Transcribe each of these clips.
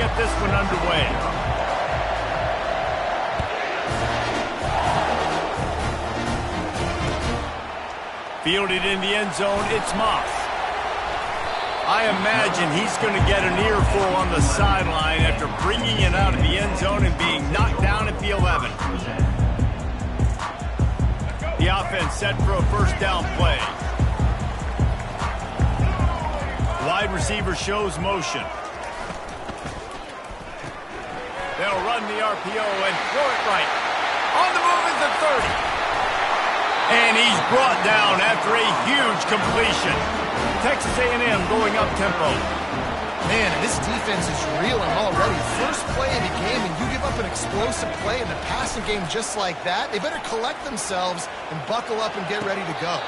get this one underway. Fielded in the end zone, it's Moss. I imagine he's going to get an earful on the sideline after bringing it out of the end zone and being knocked down at the 11. The offense set for a first down play. Wide receiver shows motion. They'll run the RPO and throw it right. On the move is the 30. And he's brought down after a huge completion. Texas A&M going up tempo. Man, this defense is reeling already. First play of the game, and you give up an explosive play in the passing game just like that. They better collect themselves and buckle up and get ready to go.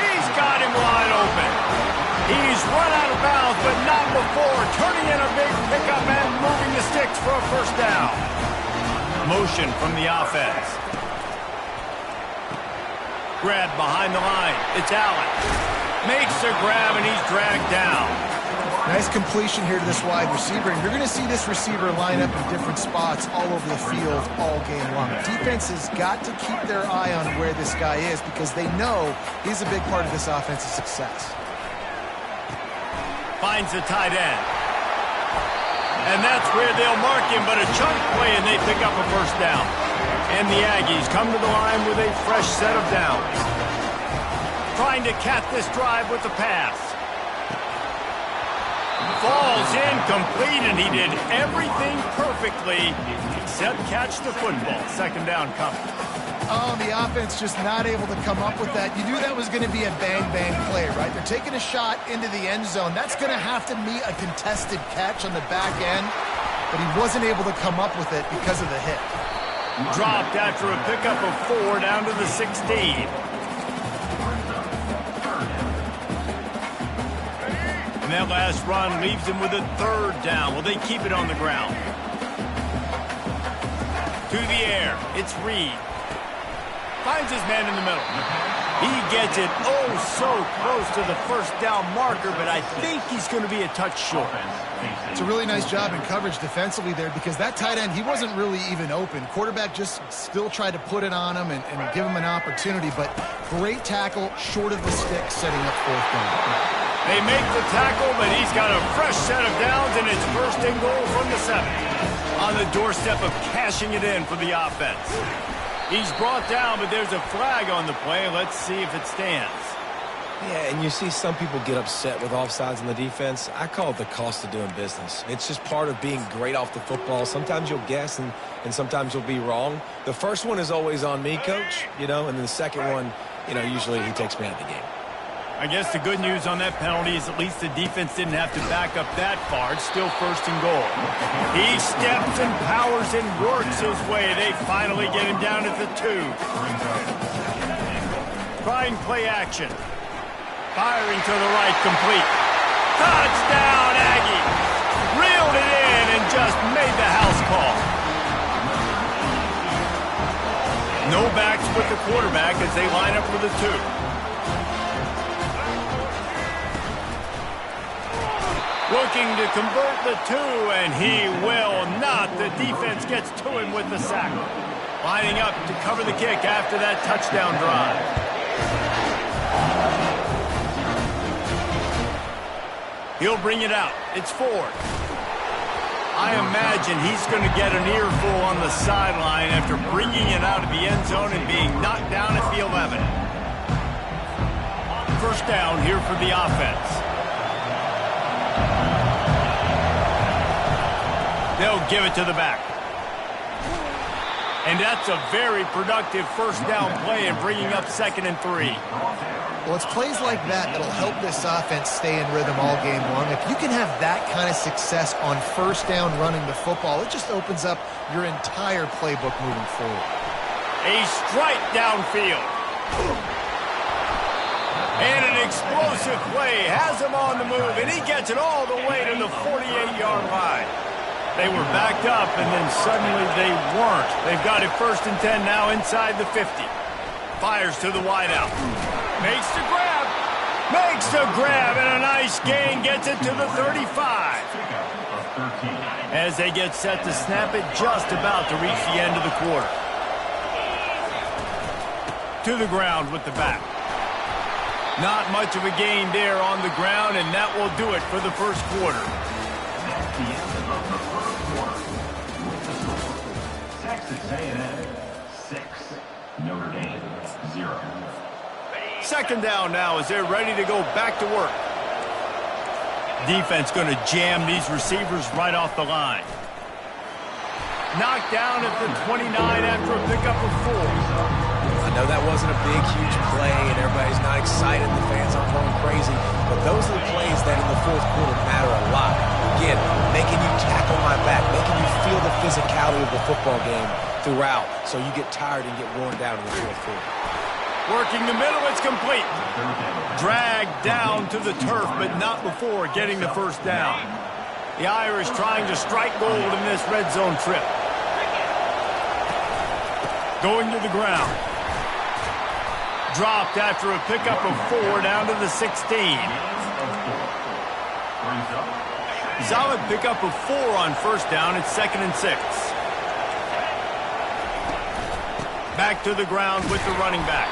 He's got him wide open. He's run out of bounds, but not before turning in a big pickup and moving the sticks for a first down. Motion from the offense. Grab behind the line. It's Allen. Makes a grab, and he's dragged down. Nice completion here to this wide receiver, and you're going to see this receiver line up in different spots all over the field all game long. Defense has got to keep their eye on where this guy is because they know he's a big part of this offense's success. Finds the tight end. And that's where they'll mark him, but a chunk play, and they pick up a first down. And the Aggies come to the line with a fresh set of downs. Trying to cap this drive with the pass. Falls incomplete, and he did everything perfectly except catch the football. Second down coming. Oh, the offense just not able to come up with that. You knew that was going to be a bang-bang play, right? They're taking a shot into the end zone. That's going to have to meet a contested catch on the back end, but he wasn't able to come up with it because of the hit. Dropped after a pickup of 4 down to the 16. And that last run leaves him with a third down. Will they keep it on the ground? To the air. It's Reed. Finds his man in the middle. He gets it oh so close to the first down marker, but I think he's going to be a touch short. It's a really nice job in coverage defensively there because that tight end, he wasn't really even open. Quarterback just still tried to put it on him and give him an opportunity, but great tackle short of the stick setting up fourth down. They make the tackle, but he's got a fresh set of downs, and it's first and goal from the 7. On the doorstep of cashing it in for the offense. He's brought down, but there's a flag on the play. Let's see if it stands. Yeah, and you see some people get upset with offsides in the defense. I call it the cost of doing business. It's just part of being great off the football. Sometimes you'll guess, and sometimes you'll be wrong. The first one is always on me, Coach, and then the second one, usually he takes me out of the game. I guess the good news on that penalty is at least the defense didn't have to back up that far. It's still first and goal. He steps and powers and works his way. They finally get him down at the 2. Trying play action. Firing to the right, complete. Touchdown, Aggie! Reeled it in and just made the house call. No backs with the quarterback as they line up for the 2. Looking to convert the 2, and he will not. The defense gets to him with the sack. Lining up to cover the kick after that touchdown drive. He'll bring it out. It's Ford. I imagine he's going to get an earful on the sideline after bringing it out of the end zone and being knocked down at the 11. First down here for the offense. They'll give it to the back. And that's a very productive first down play and bringing up 2nd and 3. Well, it's plays like that that'll help this offense stay in rhythm all game long. If you can have that kind of success on first down running the football, it just opens up your entire playbook moving forward. A strike downfield. And an explosive play has him on the move, and he gets it all the way to the 48-yard line. They were backed up, and then suddenly they weren't. They've got it 1st and 10 now inside the 50. Fires to the wideout. Makes the grab. Makes the grab, and a nice gain gets it to the 35. as they get set to snap it just about to reach the end of the quarter. To the ground with the back. Not much of a gain there on the ground, and that will do it for the first quarter. Texas A&M 6, Notre Dame 0. Second down now as they're ready to go back to work. Defense going to jam these receivers right off the line. Knocked down at the 29 after a pickup of 4. I know that wasn't a big, huge play, and everybody's not excited, and the fans aren't going crazy, but those are the plays that in the fourth quarter matter a lot. Again, making you tackle my back, making you feel the physicality of the football game throughout, so you get tired and get worn down in the fourth quarter. Working the middle, it's complete. Dragged down to the turf, but not before getting the first down. The Irish trying to strike gold in this red zone trip. Going to the ground. Dropped after a pickup of 4 down to the 16. Solid pickup of 4 on first down. It's 2nd and 6. Back to the ground with the running back.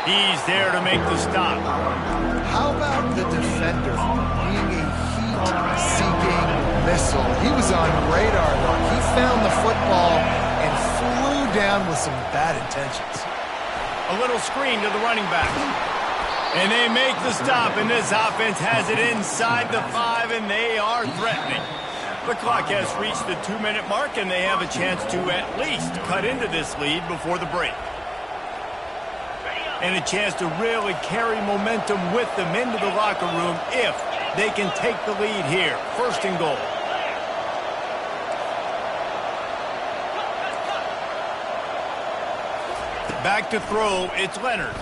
He's there to make the stop. How about the defender being a heat-seeking missile? He was on radar, though. He found the football and flew down with some bad intentions. A little screen to the running back. And they make the stop, and this offense has it inside the 5, and they are threatening. The clock has reached the 2-minute mark, and they have a chance to at least cut into this lead before the break. And a chance to really carry momentum with them into the locker room if they can take the lead here. 1st and goal. Back to throw, it's Leonard.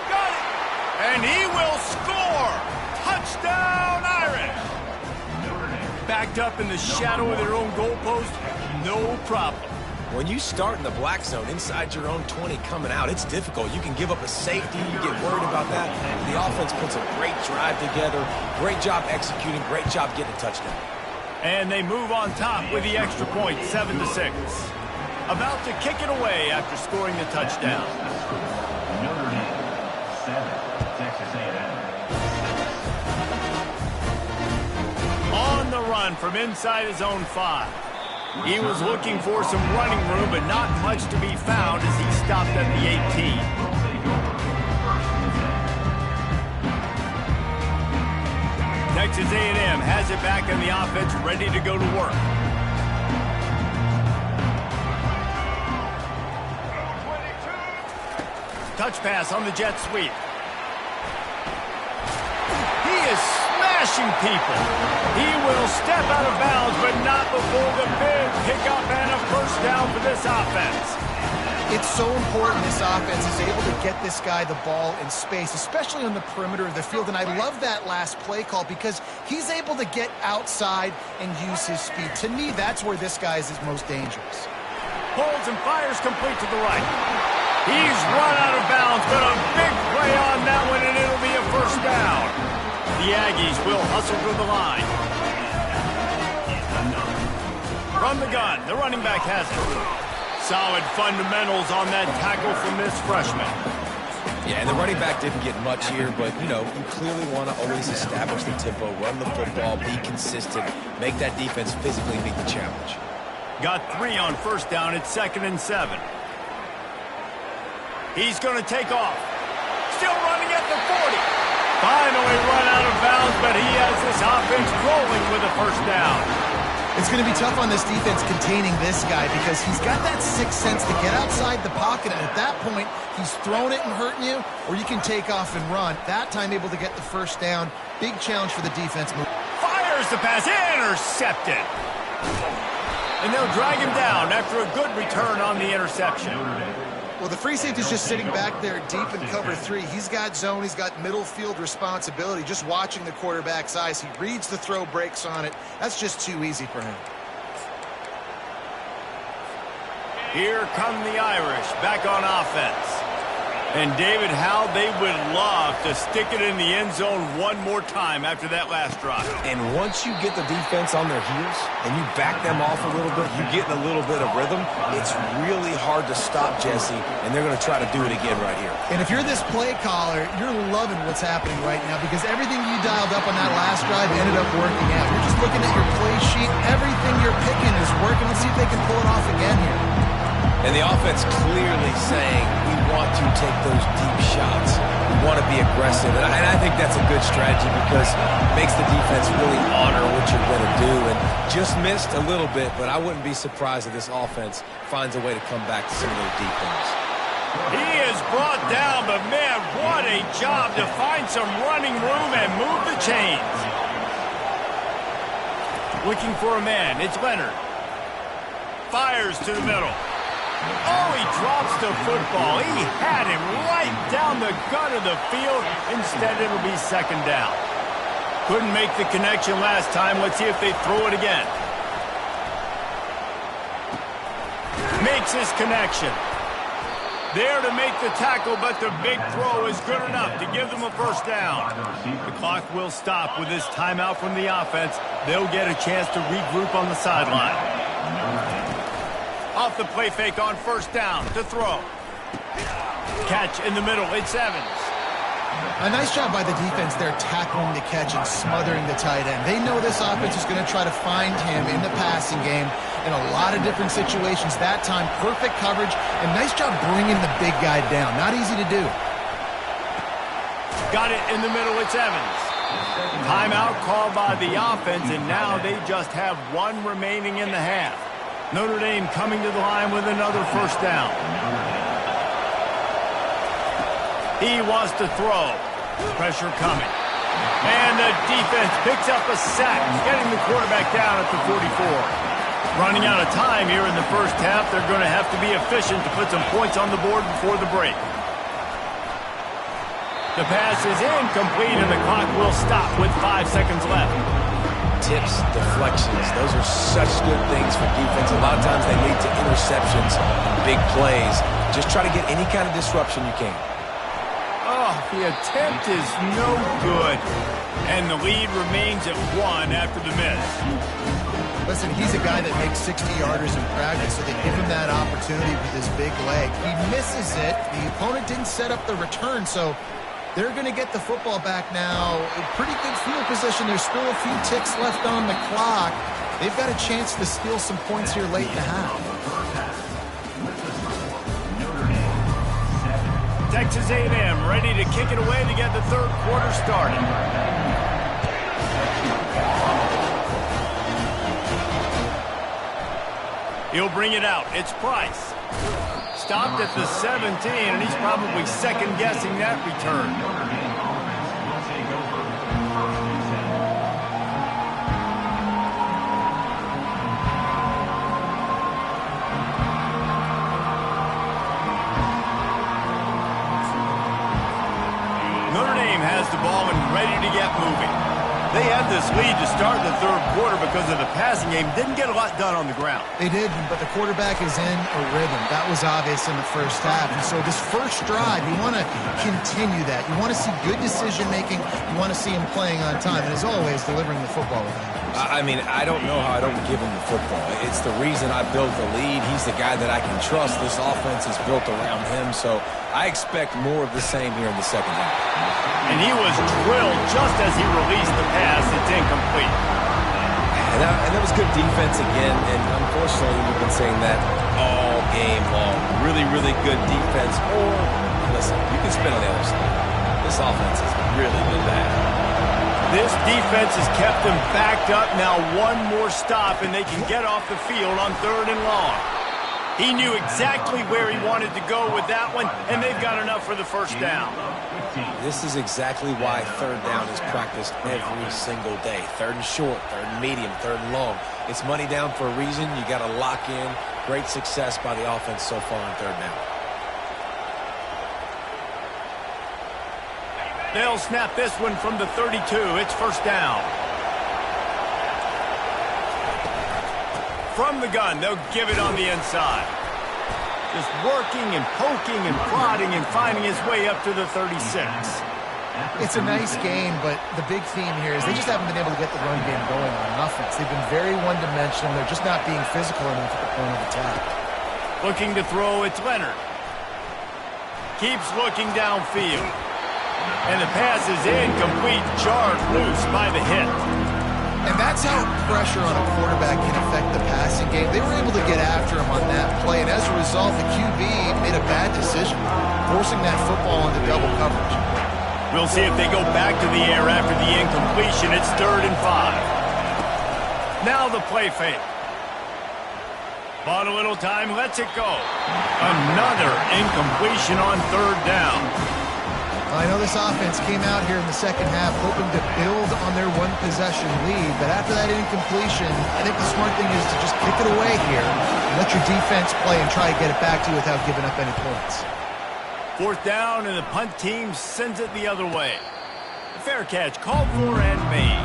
Got it! And he will score! Touchdown, Irish! Backed up in the shadow of their own goalpost, no problem. When you start in the black zone inside your own 20 coming out, it's difficult. You can give up a safety. You get worried about that. The offense puts a great drive together. Great job executing. Great job getting a touchdown. And they move on top with the extra point, 7-6. About to kick it away after scoring the touchdown. Notre Dame 7, Texas A&M. On the run from inside his own 5. He was looking for some running room, but not much to be found as he stopped at the 18. Texas A&M has it back in the offense, ready to go to work. Touch pass on the jet sweep. He is smashing people. He will step out of bounds, but not before the big pickup and a first down for this offense. It's so important this offense is able to get this guy the ball in space, especially on the perimeter of the field. And I love that last play call because he's able to get outside and use his speed. To me, that's where this guy is most dangerous. Pulls and fires complete to the right. He's run out of bounds, but a big play on that one, and it'll be a first down. The Aggies will hustle to the line. From the gun, the running back has it. Solid fundamentals on that tackle from this freshman. Yeah, and the running back didn't get much here, but, you know, you clearly want to always establish the tempo, run the football, be consistent, make that defense physically meet the challenge. Got 3 on first down. It's 2nd and 7. He's going to take off. Still running at the 40. Finally run out of bounds, but he has this offense rolling with a first down. It's going to be tough on this defense containing this guy because he's got that sixth sense to get outside the pocket, and at that point, he's throwing it and hurting you, or you can take off and run. That time able to get the first down. Big challenge for the defense. Fires the pass, intercepted. And they'll drag him down after a good return on the interception. Well, the free safety's just sitting back there deep in cover 3. He's got zone. He's got middle field responsibility. Just watching the quarterback's eyes. He reads the throw, breaks on it. That's just too easy for him. Here come the Irish back on offense. And, David, how they would love to stick it in the end zone one more time after that last drive. And once you get the defense on their heels and you back them off a little bit, you get in a little bit of rhythm, it's really hard to stop, Jesse, and they're going to try to do it again right here. And if you're this play caller, you're loving what's happening right now because everything you dialed up on that last drive ended up working out. You're just looking at your play sheet. Everything you're picking is working. Let's see if they can pull it off again here. And the offense clearly saying, we want to take those deep shots. We want to be aggressive. And I think that's a good strategy because it makes the defense really honor what you're going to do. And just missed a little bit, but I wouldn't be surprised if this offense finds a way to come back to some of those deep things. He is brought down, but, man, what a job to find some running room and move the chains. Looking for a man. It's Leonard. Fires to the middle. Oh, he drops the football. He had him right down the gut of the field. Instead, it'll be second down. Couldn't make the connection last time. Let's see if they throw it again. Makes his connection. There to make the tackle, but the big throw is good enough to give them a first down. The clock will stop with this timeout from the offense. They'll get a chance to regroup on the sideline. Off the play fake on first down to throw. Catch in the middle. It's Evans. A nice job by the defense there tackling the catch and smothering the tight end. They know this offense is going to try to find him in the passing game in a lot of different situations. That time, perfect coverage, and nice job bringing the big guy down. Not easy to do. Got it in the middle. It's Evans. Timeout called by the offense, and now they just have one remaining in the half. Notre Dame coming to the line with another first down. He wants to throw. Pressure coming. And the defense picks up a sack, getting the quarterback down at the 44. Running out of time here in the first half. They're going to have to be efficient to put some points on the board before the break. The pass is incomplete, and the clock will stop with 5 seconds left. Tips, deflections, those are such good things for defense. A lot of times they lead to interceptions and big plays. Just try to get any kind of disruption you can. Oh, the attempt is no good. And the lead remains at 1 after the miss. Listen, he's a guy that makes 60-yarders in practice, so they give him that opportunity with his big leg. He misses it. The opponent didn't set up the return, so they're going to get the football back now. A pretty good field position. There's still a few ticks left on the clock. They've got a chance to steal some points here late in the half. Texas A&M ready to kick it away to get the third quarter started. He'll bring it out. It's Price. Stopped at the 17, and he's probably second-guessing that return. Notre Dame has the ball and ready to get moving. They had this lead to start the third quarter because of the passing game. Didn't get a lot done on the ground. They did, but the quarterback is in a rhythm. That was obvious in the first half. And so this first drive, you want to continue that. You want to see good decision-making. You want to see him playing on time. And as always, delivering the football with him. I mean, I don't know how I don't give him the football. It's the reason I built the lead. He's the guy that I can trust. This offense is built around him. So I expect more of the same here in the second half. And he was drilled just as he released the pass. It's incomplete. And that was good defense again. And unfortunately, we've been saying that all game long. Really, really good defense. Or, listen, you can spin on the other side. This offense has really been bad. This defense has kept them backed up. Now one more stop, and they can get off the field on 3rd and long. He knew exactly where he wanted to go with that one, and they've got enough for the first down. This is exactly why 3rd down is practiced every single day. 3rd and short, 3rd and medium, 3rd and long. It's money down for a reason. You got to lock in. Great success by the offense so far on 3rd down. They'll snap this one from the 32. It's first down. From the gun, they'll give it on the inside. Just working and poking and prodding and finding his way up to the 36. It's a nice game, but the big theme here is they just haven't been able to get the run game going on offense. They've been very one-dimensional. They're just not being physical enough at the point of attack. Looking to throw, it's Leonard. Keeps looking downfield. And the pass is incomplete, jarred loose by the hit. And that's how pressure on a quarterback can affect the passing game. They were able to get after him on that play, and as a result, the QB made a bad decision, forcing that football into double coverage. We'll see if they go back to the air after the incompletion. It's 3rd and 5. Now the play fake. Bought a little time, lets it go. Another incompletion on 3rd down. I know this offense came out here in the second half hoping to build on their one-possession lead, but after that incompletion, I think the smart thing is to just kick it away here and let your defense play and try to get it back to you without giving up any points. 4th down, and the punt team sends it the other way. Fair catch, called for and made.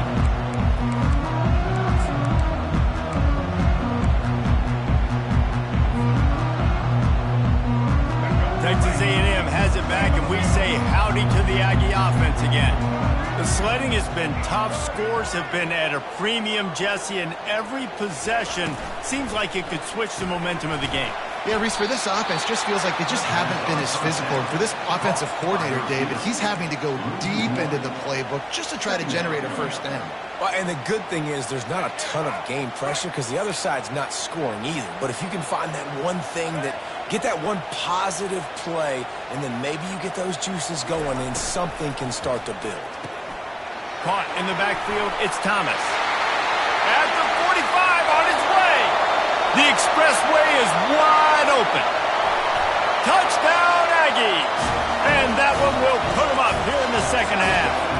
Texas A&M has it back, and we say howdy to the Aggie offense again. The sledding has been tough. Scores have been at a premium, Jesse, and every possession seems like it could switch the momentum of the game. Yeah, Reese, for this offense, just feels like they just haven't been as physical. And for this offensive coordinator, David, he's having to go deep into the playbook just to try to generate a first down. Well, and the good thing is there's not a ton of game pressure because the other side's not scoring either. But if you can find that one thing get that one positive play, and then maybe you get those juices going and something can start to build. Caught in the backfield, it's Thomas. At the 45 on its way. The expressway is wide open. Touchdown, Aggies. And that one will put them up here in the second half.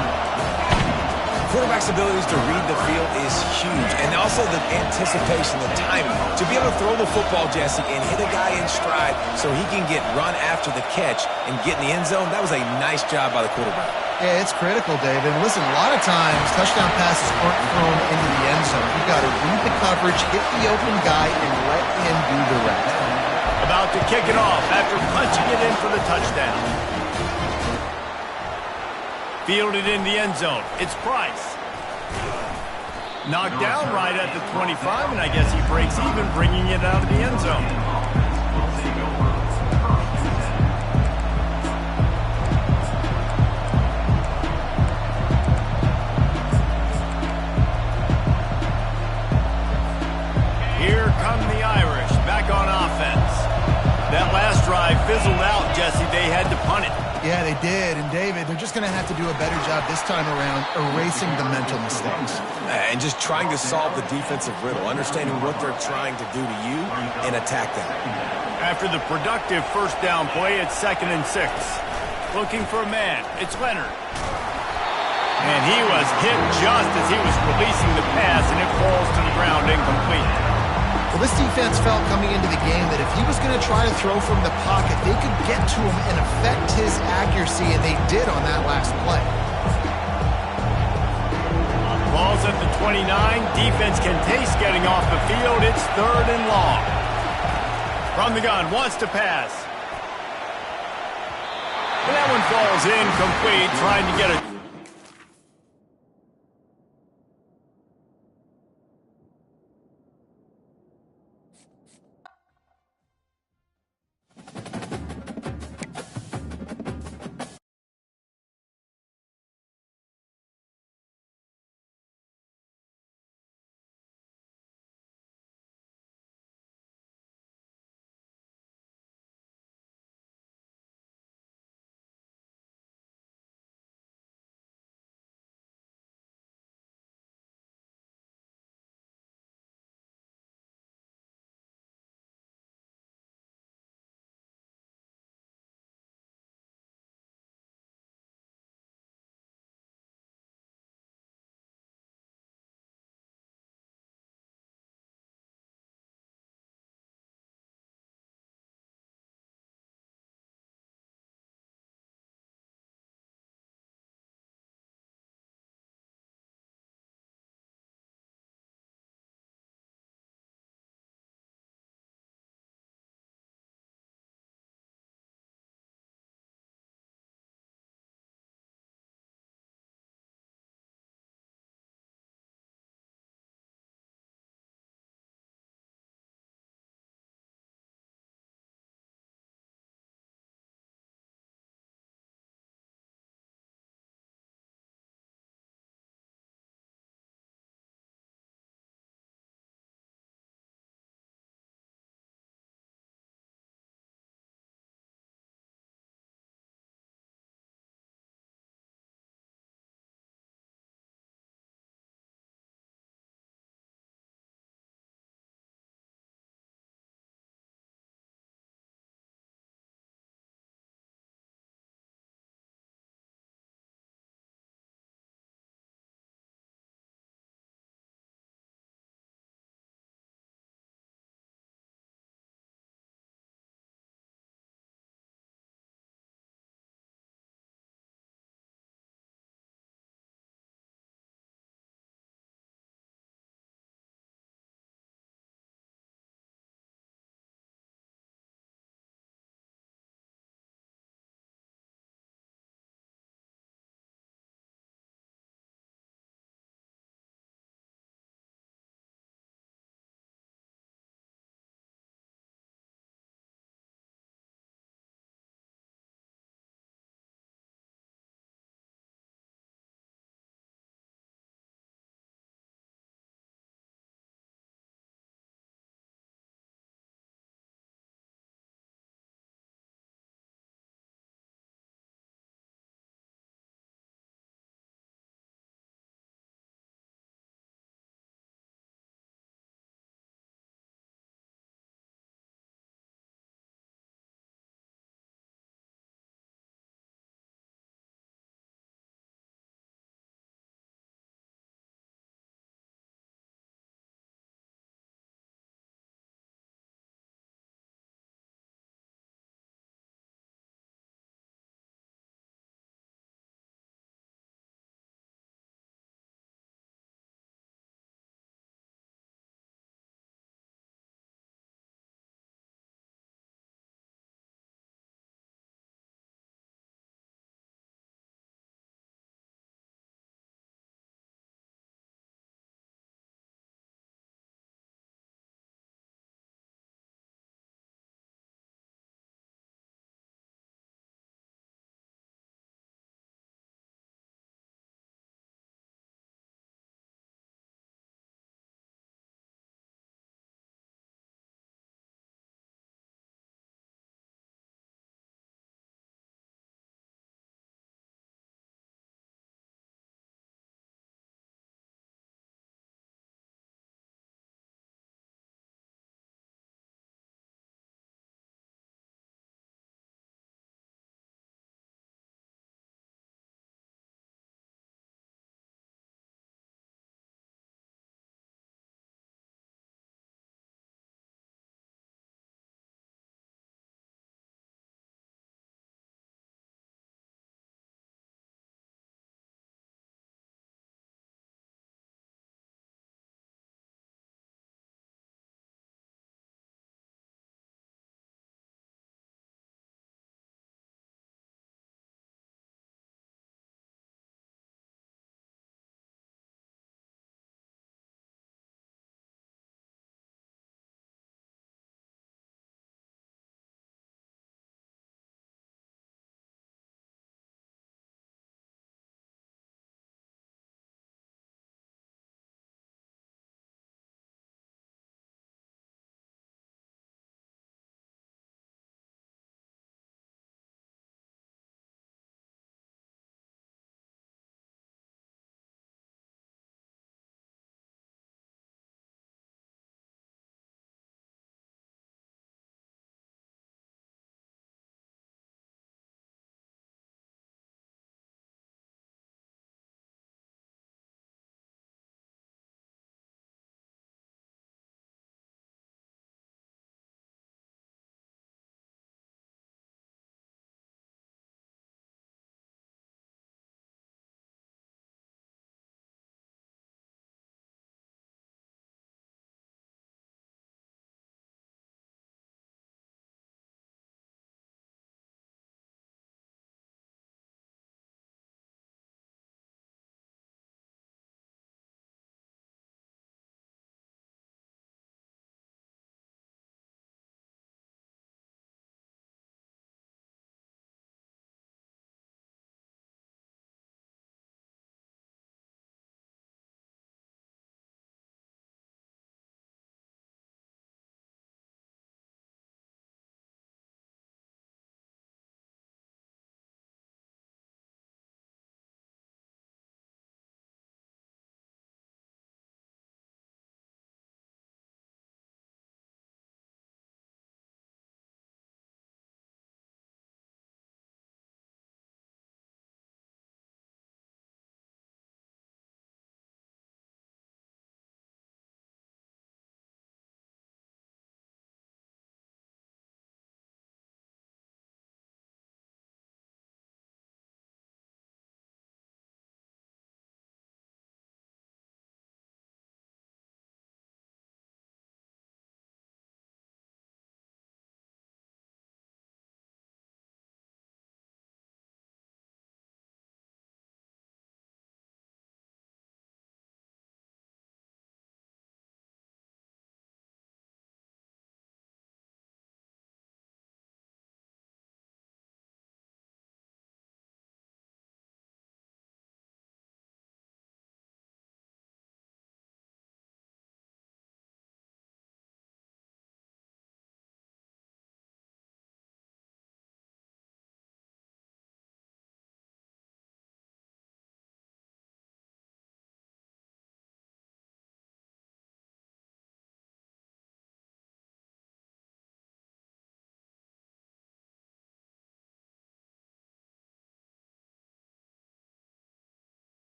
Quarterback's abilities to read the field is huge, and also the anticipation, the timing. To be able to throw the football, Jesse, and hit a guy in stride so he can get run after the catch and get in the end zone, that was a nice job by the quarterback. Yeah, it's critical, David. Listen, a lot of times touchdown passes aren't thrown into the end zone. You've got to read the coverage, hit the open guy, and let him do the rest. About to kick it off after punching it in for the touchdown. Fielded in the end zone. It's Price. Knocked down right at the 25, and I guess he breaks even, bringing it out of the end zone. Here come the Irish, back on offense. That last drive fizzled out, Jesse. They had to punt it. Yeah, they did. And, David, they're just going to have to do a better job this time around erasing the mental mistakes. And just trying to solve the defensive riddle, understanding what they're trying to do to you and attack that. After the productive first down play, it's 2nd and 6. Looking for a man. It's Leonard. And he was hit just as he was releasing the pass, and it falls to the ground incomplete. Well, this defense felt coming into the game that if he was going to try to throw from the pocket, they could get to him and affect his accuracy, and they did on that last play. Ball's at the 29. Defense can taste getting off the field. It's 3rd and long. From the gun, wants to pass. And that one falls incomplete, trying to get a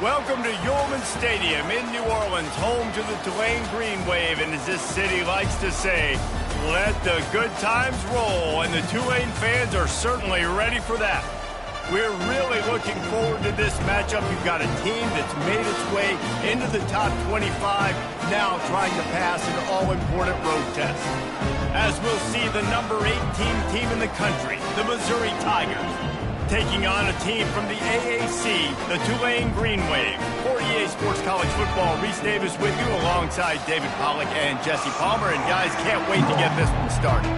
Welcome to Yulman Stadium in New Orleans, home to the Tulane Green Wave, and as this city likes to say, let the good times roll, and the Tulane fans are certainly ready for that. We're really looking forward to this matchup. You've got a team that's made its way into the top 25, now trying to pass an all-important road test. As we'll see the number 18 team in the country, the Missouri Tigers, taking on a team from the AAC, the Tulane Green Wave. For EA Sports College Football, Reese Davis with you alongside David Pollack and Jesse Palmer. And guys, can't wait to get this one started.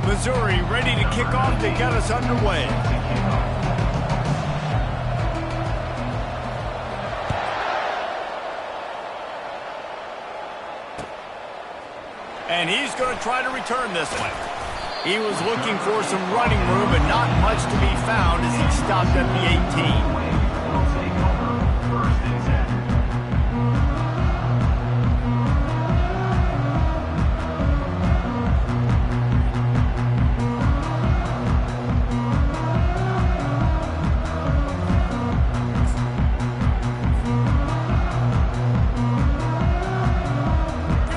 Missouri ready to kick off to get us underway. And he's going to try to return this one. He was looking for some running room, but not much to be found as he stopped at the 18.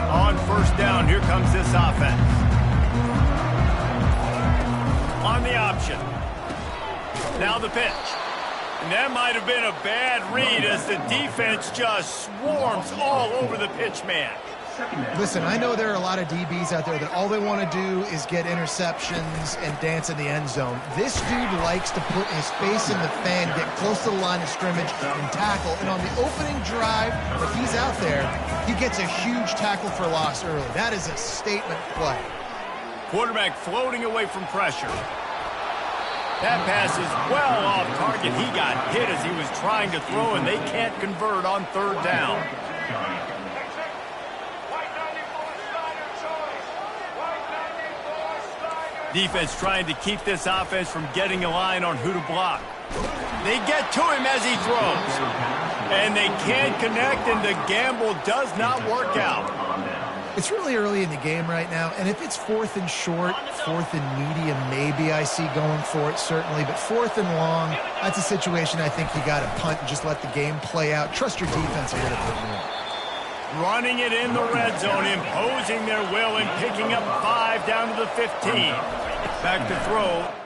On first down, here comes this offense. On the option. Now the pitch. And that might have been a bad read as the defense just swarms all over the pitch man. Listen, I know there are a lot of DBs out there that all they want to do is get interceptions and dance in the end zone. This dude likes to put his face in the fan, get close to the line of scrimmage, and tackle. And on the opening drive, if he's out there, he gets a huge tackle for loss early. That is a statement play. Quarterback floating away from pressure. That pass is well off target. He got hit as he was trying to throw, and they can't convert on third down. Defense trying to keep this offense from getting a line on who to block. They get to him as he throws. And they can't connect, and the gamble does not work out. It's really early in the game right now, and if it's fourth and short, fourth and medium, maybe I see going for it, certainly. But fourth and long, that's a situation I think you got to punt and just let the game play out. Trust your defense a little bit more. Running it in the red zone, imposing their will and picking up 5 down to the 15. Back to throw.